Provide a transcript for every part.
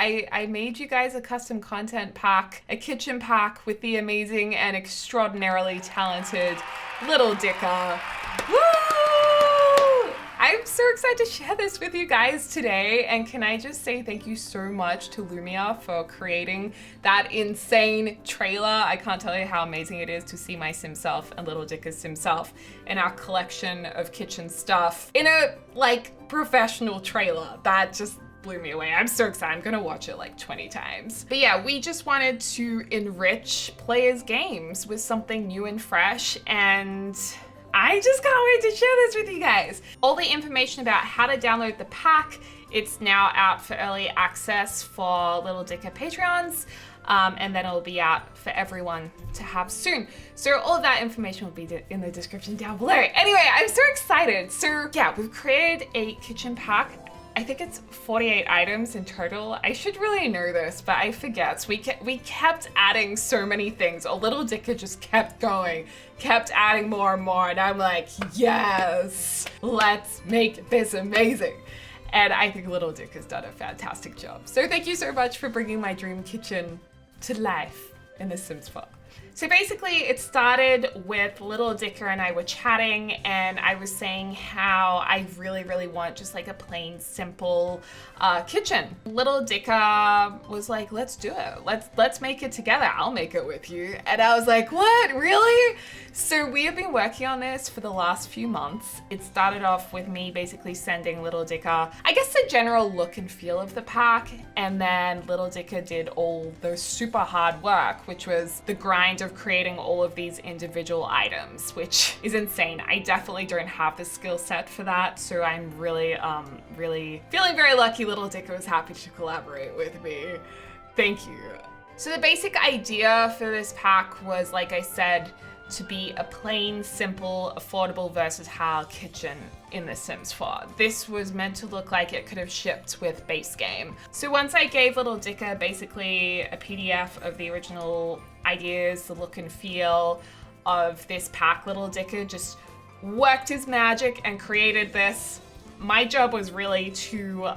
I made you guys a custom content pack, a kitchen pack with the amazing and extraordinarily talented little Dica. Woo! I'm so excited to share this with you guys today, and can I just say thank you so much to Luumia for creating that insane trailer. I can't tell you how amazing it is to see my sim self and little Dica's sim self in our collection of kitchen stuff in a like professional trailer. That just blew me away. I'm so excited. I'm gonna watch it like 20 times. But yeah, we just wanted to enrich players' games with something new and fresh, and I just can't wait to share this with you guys. All the information about how to download the pack, it's now out for early access for Little Dica Patreons, and then it'll be out for everyone to have soon. So all of that information will be in the description down below. Anyway, I'm so excited. So yeah, we've created a kitchen pack. I think it's 48 items in total. I should really know this, but I forget. We kept adding so many things. A little Dica just kept going, kept adding more and more, and I'm like, yes, let's make this amazing. And I think little Dica's done a fantastic job. So thank you so much for bringing my dream kitchen to life in The Sims 4. So basically it started with little Dica and I were chatting, and I was saying how I really want just like a plain simple kitchen. Little Dica was like, let's do it. Let's make it together. I'll make it with you. And I was like, what, really? So we have been working on this for the last few months. It started off with me basically sending little Dica, I guess, the general look and feel of the pack. And then little Dica did all the super hard work, which was the grind of creating all of these individual items, which is insane. I definitely don't have the skill set for that. So I'm really feeling very lucky little Dica was happy to collaborate with me. Thank you. So the basic idea for this pack was, like I said, to be a plain, simple, affordable, versatile kitchen in The Sims 4. This was meant to look like it could have shipped with base game. So once I gave little Dica basically a PDF of the original ideas, the look and feel of this pack, little Dica just worked his magic and created this. My job was really to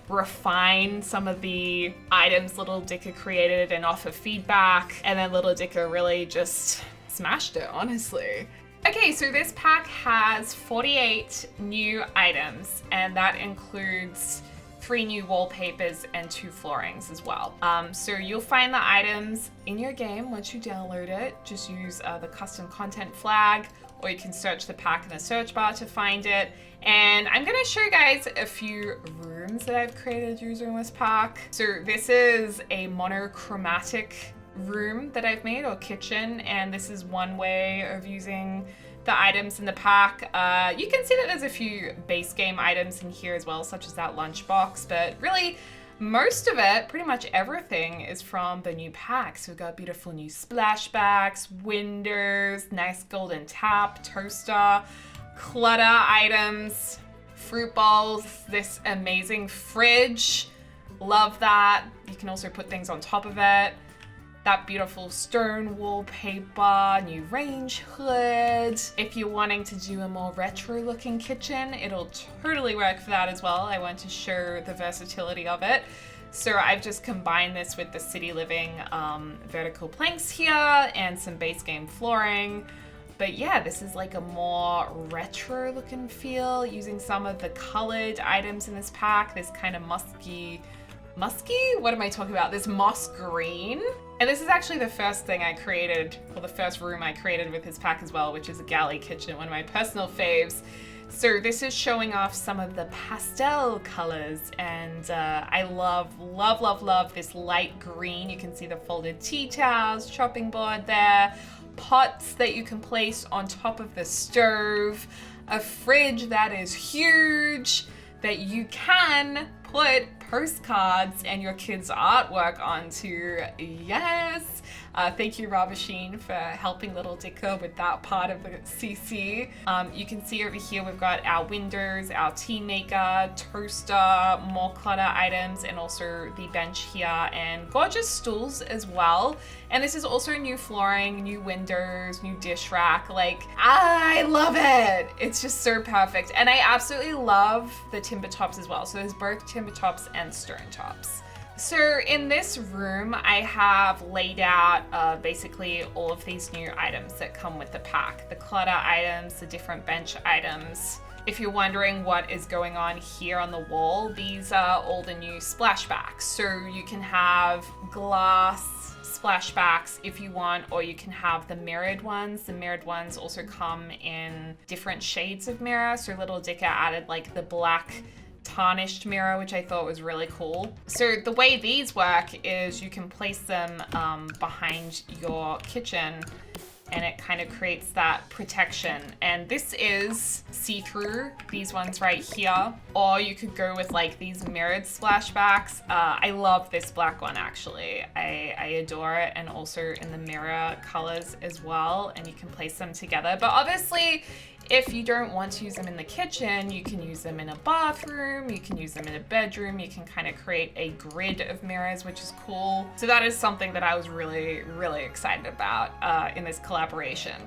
refine some of the items little Dica created and offer feedback, and then little Dica really just smashed it, honestly. Okay, so this pack has 48 new items, and that includes 3 new wallpapers and 2 floorings as well. So you'll find the items in your game once you download it. Just use the custom content flag, or you can search the pack in the search bar to find it. And I'm gonna show you guys a few rooms that I've created using this pack. So this is a monochromatic room that I've made, or kitchen, and this is one way of using the items in the pack. You can see that there's a few base game items in here as well, such as that lunchbox, but really most of it, pretty much everything, is from the new pack. So we've got beautiful new splashbacks, windows, nice golden tap, toaster, clutter items, fruit bowls, this amazing fridge, love that. You can also put things on top of it. That beautiful stone wallpaper, new range hood. If you're wanting to do a more retro looking kitchen, it'll totally work for that as well. I want to show the versatility of it. So I've just combined this with the City Living vertical planks here and some base game flooring. But yeah, this is like a more retro looking feel, using some of the colored items in this pack, this kind of musky, what am I talking about? This moss green. And this is actually the first thing I created, or the first room I created with this pack as well, which is a galley kitchen, one of my personal faves. So this is showing off some of the pastel colors, and I love this light green. You can see the folded tea towels, chopping board there, pots that you can place on top of the stove, a fridge that is huge that you can put postcards and your kids' artwork onto. Yes! Thank you, Rabasheen, for helping little Dica with that part of the CC. You can see over here we've got our windows, our tea maker, toaster, more clutter items, and also the bench here, and gorgeous stools as well. And this is also new flooring, new windows, new dish rack. Like, I love it! It's just so perfect. And I absolutely love the timber tops as well. So there's both timber tops and stone tops. So in this room, I have laid out basically all of these new items that come with the pack. The clutter items, the different bench items. If you're wondering what is going on here on the wall, these are all the new splashbacks. So you can have glass splashbacks if you want, or you can have the mirrored ones. The mirrored ones also come in different shades of mirror. So little Dica added like the black tarnished mirror, which I thought was really cool. So the way these work is you can place them behind your kitchen, and it kind of creates that protection. And this is see-through, these ones right here. Or you could go with like these mirrored splashbacks. I love this black one actually. I adore it, and also in the mirror colors as well. And you can place them together. But obviously, if you don't want to use them in the kitchen, you can use them in a bathroom, you can use them in a bedroom, you can kind of create a grid of mirrors, which is cool. So that is something that I was really, really excited about in this collaboration.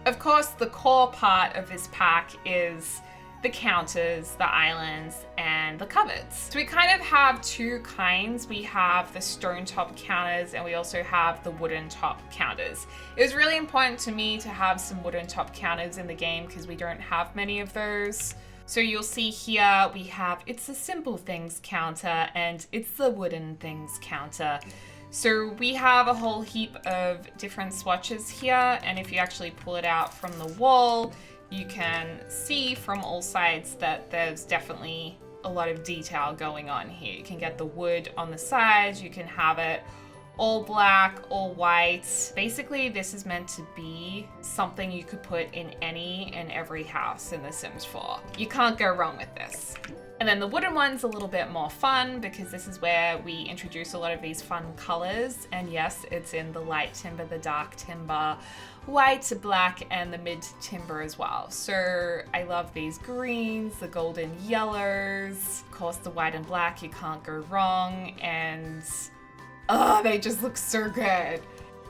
Of course, the core part of this pack is the counters, the islands, and the cupboards. So we kind of have two kinds. We have the stone top counters, and we also have the wooden top counters. It was really important to me to have some wooden top counters in the game because we don't have many of those. So you'll see here we have it's the simple things counter and it's the wooden things counter. So we have a whole heap of different swatches here, and if you actually pull it out from the wall, you can see from all sides that there's definitely a lot of detail going on here. You can get the wood on the sides, you can have it all black, all white. Basically, this is meant to be something you could put in any and every house in The Sims 4. You can't go wrong with this. And then the wooden one's a little bit more fun because this is where we introduce a lot of these fun colors. And yes, it's in the light timber, the dark timber, white, black, and the mid timber as well. So I love these greens, the golden yellows, of course the white and black, you can't go wrong. And they just look so good.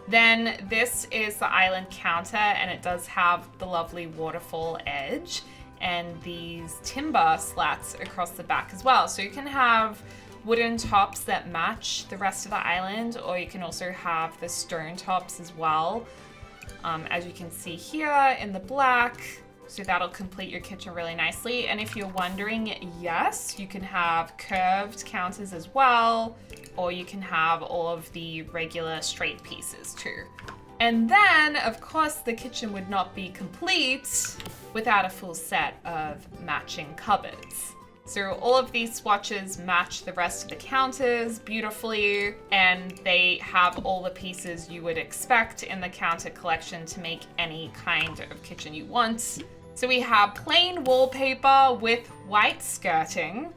Then this is the island counter, and it does have the lovely waterfall edge and these timber slats across the back as well. So you can have wooden tops that match the rest of the island, or you can also have the stone tops as well. As you can see here in the black, so that'll complete your kitchen really nicely. And if you're wondering, yes, you can have curved counters as well, or you can have all of the regular straight pieces too. And then, of course, the kitchen would not be complete without a full set of matching cupboards. So all of these swatches match the rest of the counters beautifully, and they have all the pieces you would expect in the counter collection to make any kind of kitchen you want. So we have plain wallpaper with white skirting,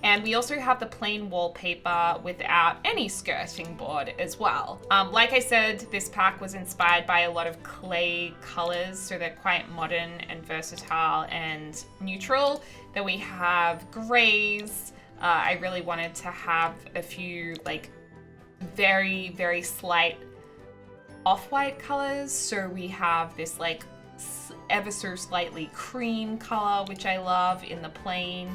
and we also have the plain wallpaper without any skirting board as well. Like I said, this pack was inspired by a lot of clay colors, so they're quite modern and versatile and neutral. Then we have grays. I really wanted to have a few like very, very slight off-white colors. So we have this like ever so slightly cream color, which I love in the plain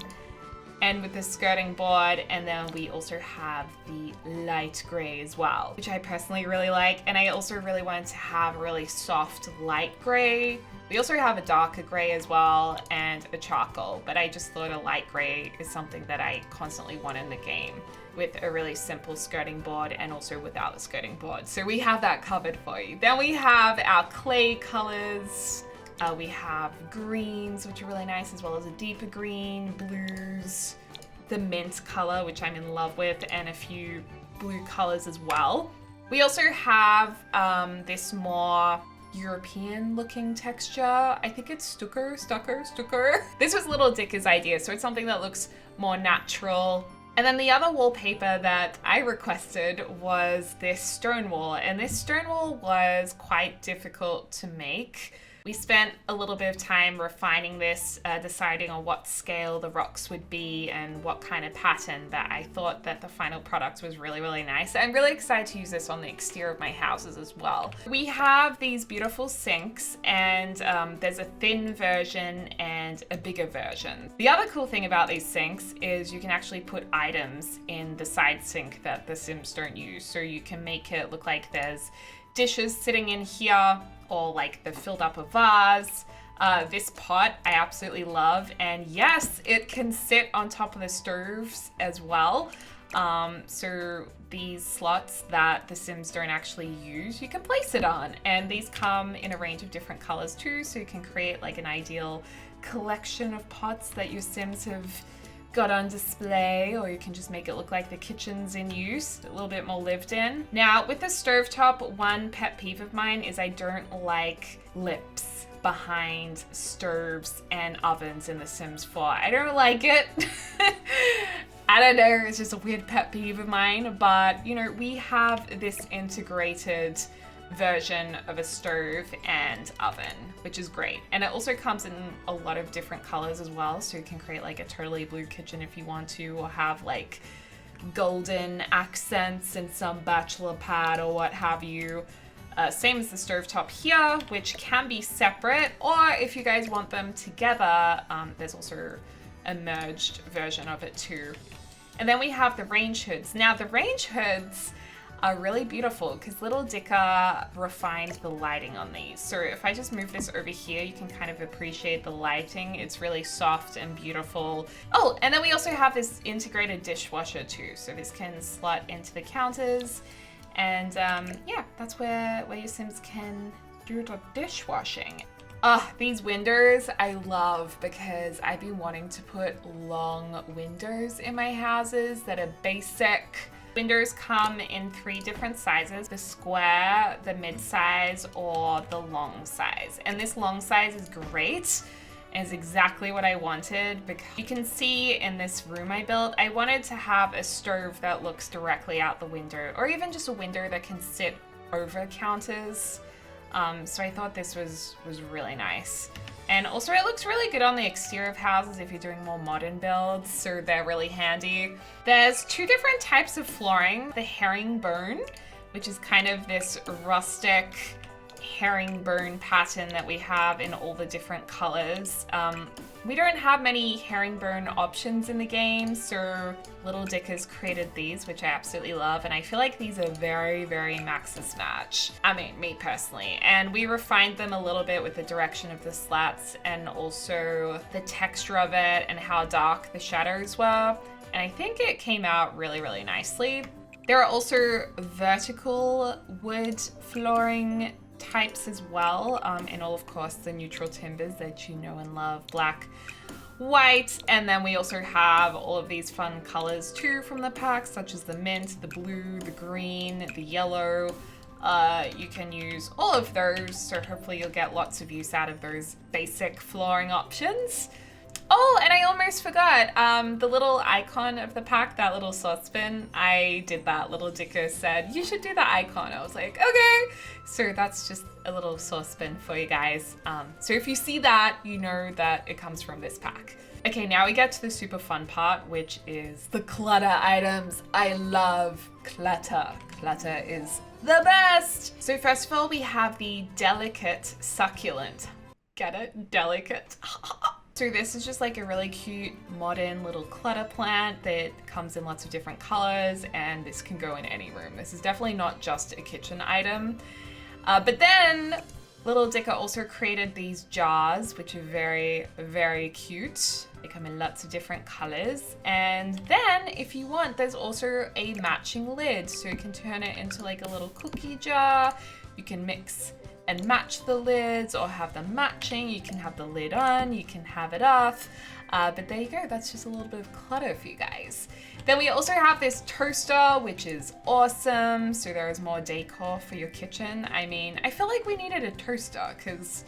and with the skirting board. And then we also have the light gray as well, which I personally really like. And I also really wanted to have a really soft light gray. We also have a darker gray as well and a charcoal, but I just thought a light gray is something that I constantly want in the game with a really simple skirting board and also without the skirting board. So we have that covered for you. Then we have our clay colors. We have greens, which are really nice, as well as a deeper green, blues, the mint color, which I'm in love with, and a few blue colors as well. We also have this more European looking texture. I think it's stucco. This was Little Dica's idea, so it's something that looks more natural. And then the other wallpaper that I requested was this stone wall, and this stone wall was quite difficult to make. We spent a little bit of time refining this, deciding on what scale the rocks would be and what kind of pattern, but I thought that the final product was really, really nice. I'm really excited to use this on the exterior of my houses as well. We have these beautiful sinks, and there's a thin version and a bigger version. The other cool thing about these sinks is you can actually put items in the side sink that the Sims don't use. So you can make it look like there's dishes sitting in here, or like they've filled up a vase. This pot I absolutely love, and yes, it can sit on top of the stoves as well. So these slots that the Sims don't actually use, you can place it on, and these come in a range of different colors too, so you can create like an ideal collection of pots that your Sims have got on display, or you can just make it look like the kitchen's in use, a little bit more lived in. Now with the stovetop, one pet peeve of mine is I don't like lips behind stoves and ovens in The Sims 4. I don't like it. I don't know, it's just a weird pet peeve of mine, but you know, we have this integrated version of a stove and oven, which is great. And it also comes in a lot of different colors as well, so you can create like a totally blue kitchen if you want to, or have like golden accents in some bachelor pad or what have you. Same as the stovetop here, which can be separate, or if you guys want them together, there's also a merged version of it too. And then we have the range hoods. Now the range hoods are really beautiful because little Dica refined the lighting on these. So if I just move this over here, you can kind of appreciate the lighting. It's really soft and beautiful. Oh, and then we also have this integrated dishwasher too. So this can slot into the counters, and yeah, that's where your Sims can do the dishwashing. These windows I love because I've been wanting to put long windows in my houses that are basic. Windows come in 3 different sizes: the square, the mid-size, or the long size. And this long size is great. It's exactly what I wanted, because you can see in this room I built, I wanted to have a stove that looks directly out the window, or even just a window that can sit over counters. So I thought this was really nice. And also it looks really good on the exterior of houses if you're doing more modern builds, so they're really handy. There's 2 different types of flooring. The herringbone, which is kind of this rustic herringbone pattern that we have in all the different colors. We don't have many herringbone options in the game, so Little Dica's created these, which I absolutely love, and I feel like these are very, very Max's match. I mean, me personally. And we refined them a little bit with the direction of the slats and also the texture of it and how dark the shadows were, and I think it came out really, really nicely. There are also vertical wood flooring types as well, and all of course the neutral timbers that you know and love, black, white, and then we also have all of these fun colors too from the pack, such as the mint, the blue, the green, the yellow. You can use all of those, so hopefully you'll get lots of use out of those basic flooring options. Oh, and I almost forgot, the little icon of the pack, that little saucepan, I did that. Little Dica said, you should do the icon. I was like, okay. So that's just a little saucepan for you guys. So if you see that, you know that it comes from this pack. Okay, now we get to the super fun part, which is the clutter items. I love clutter. Clutter is the best. So first of all, we have the delicate succulent. Get it? Delicate. So this is just like a really cute modern little clutter plant that comes in lots of different colors, and this can go in any room. This is definitely not just a kitchen item. But then Little Dica also created these jars, which are very, very cute. They come in lots of different colors. And then if you want, there's also a matching lid. So you can turn it into like a little cookie jar. You can mix and match the lids or have them matching. You can have the lid on, you can have it off. But there you go, that's just a little bit of clutter for you guys. Then we also have this toaster, which is awesome. So there is more decor for your kitchen. I mean, I feel like we needed a toaster because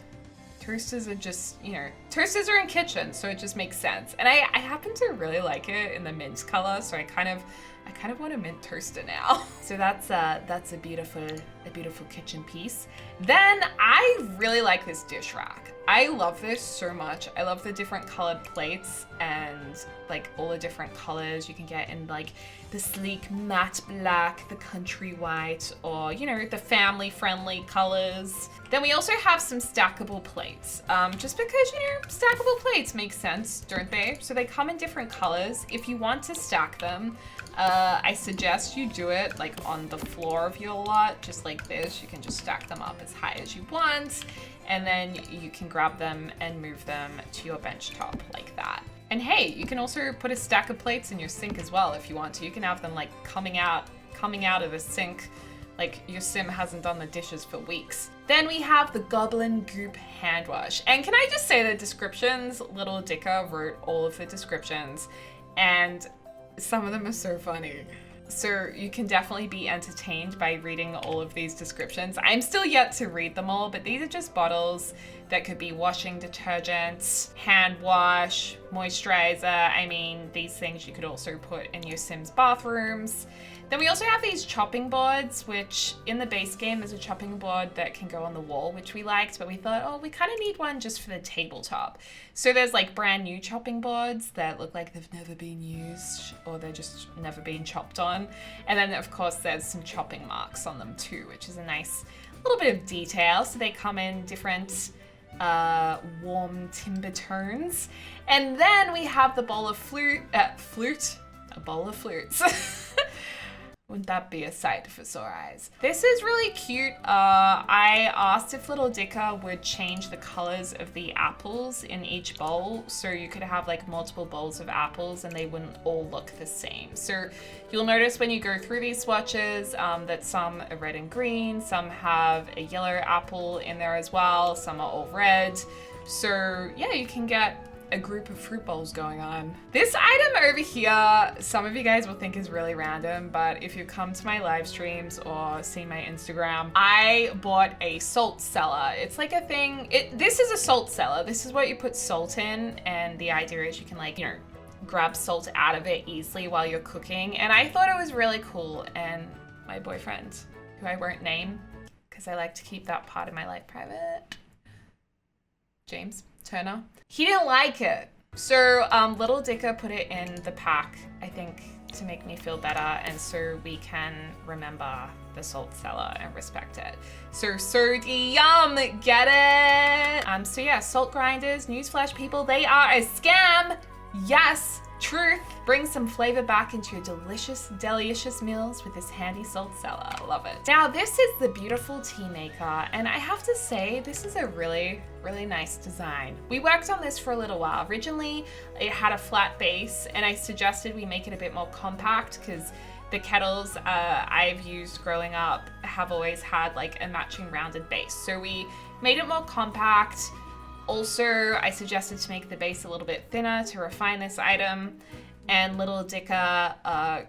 toasters are just, you know, toasters are in kitchens, so it just makes sense. And I happen to really like it in the mint color, so I kind of I kind of want a mint toaster now. So that's a beautiful kitchen piece. Then I really like this dish rack. I love this so much. I love the different colored plates and like all the different colors you can get in, like the sleek matte black, the country white, or you know, the family friendly colors. Then we also have some stackable plates, just because, you know, stackable plates make sense, don't they? So they come in different colors. If you want to stack them, I suggest you do it like on the floor of your lot, just like this. You can just stack them up as high as you want, and then you can grab them and move them to your bench top like that. And hey, you can also put a stack of plates in your sink as well if you want to. You can have them like coming out of the sink, like your sim hasn't done the dishes for weeks. Then we have the Goblin Goop hand wash. And can I just say the descriptions, little Dica wrote all of the descriptions, and some of them are so funny. So you can definitely be entertained by reading all of these descriptions. I'm still yet to read them all, but these are just bottles that could be washing detergents, hand wash, moisturizer. I mean, these things you could also put in your Sims bathrooms. Then we also have these chopping boards, which in the base game there's a chopping board that can go on the wall, which we liked, but we thought, oh, we kind of need one just for the tabletop. So there's like brand new chopping boards that look like they've never been used, or they're just never been chopped on. And then of course there's some chopping marks on them too, which is a nice little bit of detail. So they come in different warm timber tones. And then we have the bowl of a bowl of flutes. Wouldn't that be a sight for sore eyes? This is really cute. I asked if little Dica would change the colors of the apples in each bowl, so you could have like multiple bowls of apples and they wouldn't all look the same. So you'll notice when you go through these swatches that some are red and green, some have a yellow apple in there as well, some are all red. So yeah, you can get a group of fruit bowls going on. This item over here, some of you guys will think is really random, but if you come to my live streams or see my Instagram, I bought a salt cellar. It's like a thing, this is a salt cellar. This is what you put salt in, and the idea is you can like, you know, grab salt out of it easily while you're cooking. And I thought it was really cool, and my boyfriend, who I won't name because I like to keep that part of my life private, James Turner, he didn't like it. So little Dica put it in the pack, I think, to make me feel better, and so we can remember the salt cellar and respect it. So yum, get it? So yeah, salt grinders, newsflash people, they are a scam. Yes, truth. Bring some flavor back into your delicious meals with this handy salt cellar. I love it. Now this is the beautiful tea maker, and I have to say this is a really nice design. We worked on this for a little while. Originally it had a flat base, and I suggested we make it a bit more compact because the kettles I've used growing up have always had like a matching rounded base. So we made it more compact. Also, I suggested to make the base a little bit thinner to refine this item, and little Dica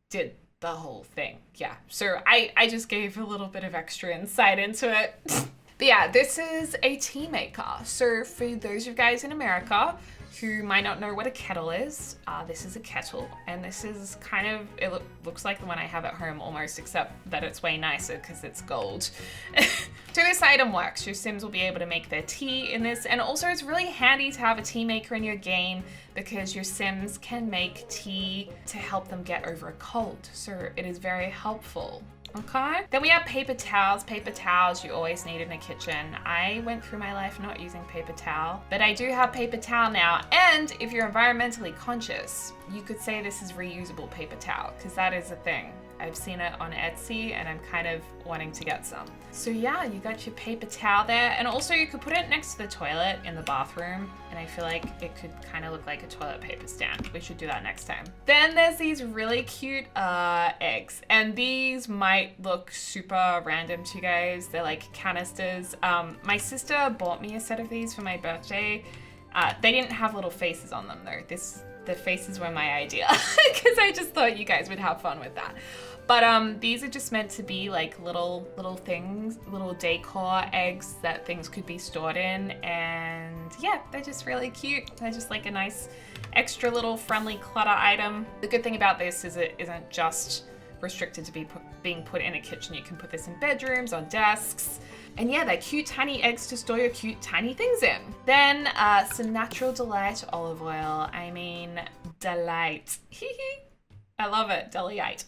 did the whole thing. Yeah, so I just gave a little bit of extra insight into it. But yeah, this is a tea maker. So for those of you guys in America who might not know what a kettle is, this is a kettle, and this is kind of, it looks like the one I have at home almost, except that it's way nicer because it's gold. So this item works. Your Sims will be able to make their tea in this, and also it's really handy to have a tea maker in your game because your Sims can make tea to help them get over a cold. So it is very helpful. Okay. Then we have paper towels. Paper towels you always need in a kitchen. I went through my life not using paper towel, but I do have paper towel now. And if you're environmentally conscious, you could say this is reusable paper towel, because that is a thing. I've seen it on Etsy and I'm kind of wanting to get some. So yeah, you got your paper towel there, and also you could put it next to the toilet in the bathroom, and I feel like it could kind of look like a toilet paper stand. We should do that next time. Then there's these really cute eggs, and these might look super random to you guys. They're like canisters. My sister bought me a set of these for my birthday. They didn't have little faces on them though. The faces were my idea because I just thought you guys would have fun with that. But these are just meant to be like little things, little decor eggs that things could be stored in. And yeah, they're just really cute. They're just like a nice extra little friendly clutter item. The good thing about this is it isn't just restricted to being put in a kitchen. You can put this in bedrooms, on desks. And yeah, they're cute tiny eggs to store your cute tiny things in. Then some Natural Delight olive oil. I mean, delight. I love it, delight.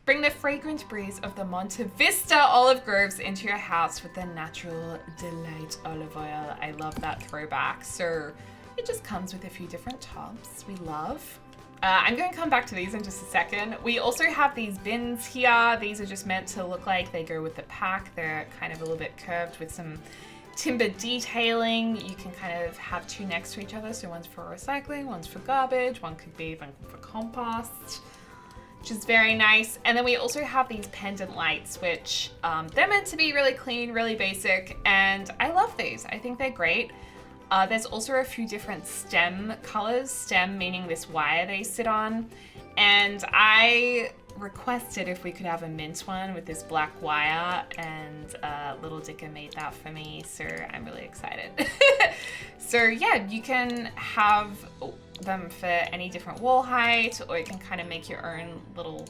Bring the fragrant breeze of the Monte Vista olive groves into your house with the Natural Delight olive oil. I love that throwback. So it just comes with a few different tops we love. I'm going to come back to these in just a second. We also have these bins here. These are just meant to look like they go with the pack. They're kind of a little bit curved with some timber detailing. You can kind of have two next to each other. So one's for recycling, one's for garbage, one could be even for compost, which is very nice. And then we also have these pendant lights, which they're meant to be really clean, really basic, and I love these. I think they're great. There's also a few different stem colors, stem meaning this wire they sit on, and I requested if we could have a mint one with this black wire, and little Dica made that for me, so I'm really excited. So yeah, you can have them for any different wall height, or you can kind of make your own little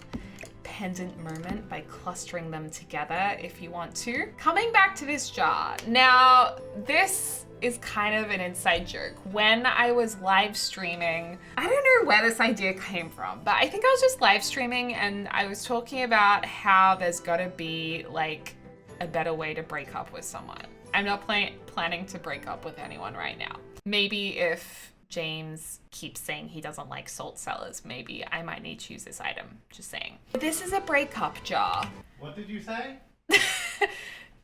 pendant moment by clustering them together if you want to. Coming back to this jar. Now, this is kind of an inside joke. When I was live streaming, I don't know where this idea came from, but I think I was just live streaming and I was talking about how there's gotta be like a better way to break up with someone. I'm not planning to break up with anyone right now. Maybe if James keeps saying he doesn't like salt cellars, maybe I might need to use this item, just saying. This is a breakup jar. What did you say?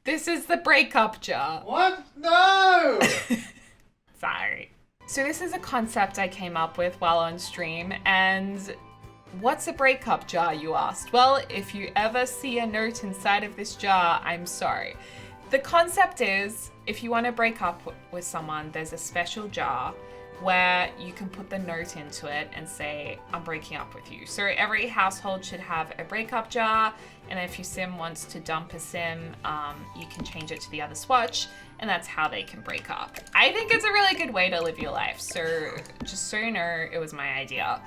This is the breakup jar. What? No! Sorry. So this is a concept I came up with while on stream, and what's a breakup jar, you asked? Well, if you ever see a note inside of this jar, I'm sorry. The concept is, if you want to break up with someone, there's a special jar where you can put the note into it and say, I'm breaking up with you. So every household should have a breakup jar, and if your sim wants to dump a sim, you can change it to the other swatch, and that's how they can break up. I think it's a really good way to live your life, so just so you know, it was my idea.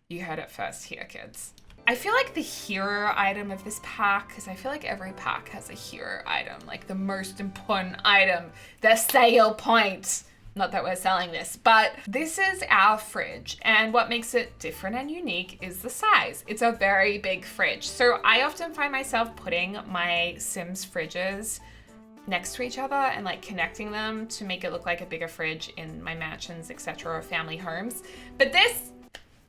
You heard it first here, kids. I feel like the hero item of this pack, because I feel like every pack has a hero item, like the most important item, the sale point. Not that we're selling this, but this is our fridge. And what makes it different and unique is the size. It's a very big fridge. So I often find myself putting my Sims fridges next to each other and like connecting them to make it look like a bigger fridge in my mansions, etc., or family homes. But this,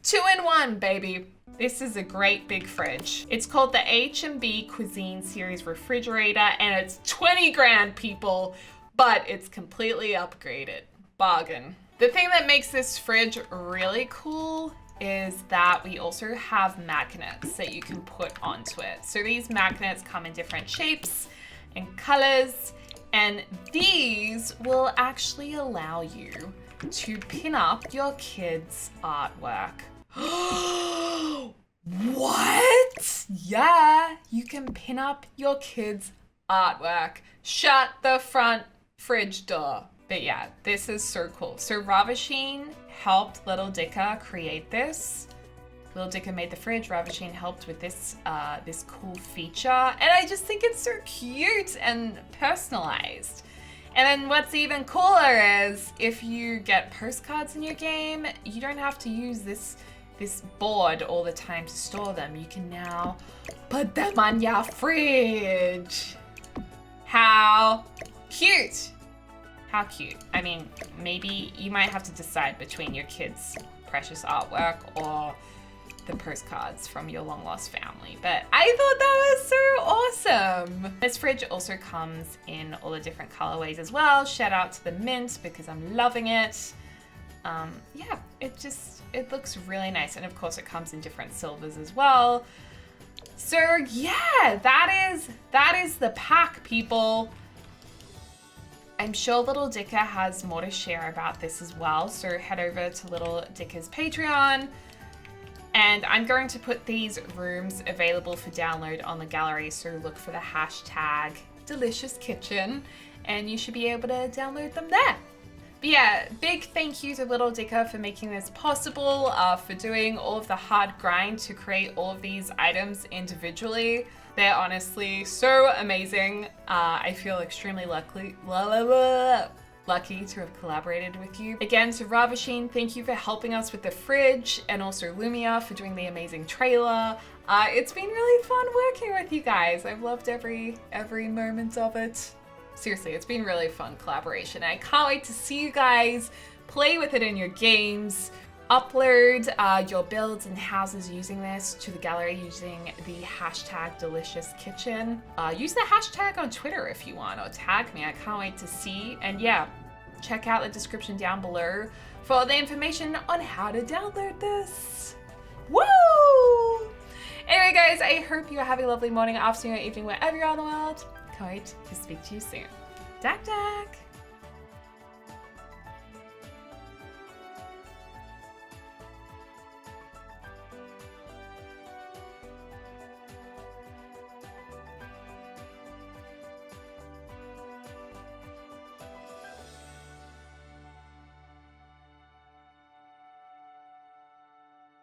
2-in-1, baby. This is a great big fridge. It's called the H&B Cuisine Series Refrigerator, and it's 20 grand, people, but it's completely upgraded. Bargain. The thing that makes this fridge really cool is that we also have magnets that you can put onto it. So these magnets come in different shapes and colors, and these will actually allow you to pin up your kids' artwork. What? Yeah, you can pin up your kids' artwork. Shut the front fridge door. But yeah, this is so cool. So Ravasheen helped Little Dica create this. Little Dica made the fridge. Ravasheen helped with this this cool feature. And I just think it's so cute and personalized. And then what's even cooler is if you get postcards in your game, you don't have to use this board all the time to store them. You can now put them on your fridge. How cute. How cute. I mean, maybe you might have to decide between your kids' precious artwork or the postcards from your long lost family. But I thought that was so awesome. This fridge also comes in all the different colorways as well. Shout out to the mint because I'm loving it. Yeah, it looks really nice. And of course it comes in different silvers as well. So yeah, that is the pack, people. I'm sure Little Dica has more to share about this as well, so head over to Little Dica's Patreon And I'm going to put these rooms available for download on the gallery, so look for the hashtag Delicious Kitchen, and you should be able to download them there. But yeah, big thank you to Little Dica for making this possible, for doing all of the hard grind to create all of these items individually. They're honestly so amazing. I feel extremely lucky to have collaborated with you. Again, to Ravasheen, thank you for helping us with the fridge, and also Luumia for doing the amazing trailer. It's been really fun working with you guys. I've loved every moment of it. Seriously, it's been really fun collaboration. I can't wait to see you guys play with it in your games. Upload your builds and houses using this to the gallery using the hashtag Delicious Kitchen. Use the hashtag on Twitter if you want, or tag me. I can't wait to see. And yeah, check out the description down below for all the information on how to download this. Woo! Anyway guys, I hope you're having a lovely morning, afternoon, or evening, wherever you are in the world. Can't wait to speak to you soon. Dak dak!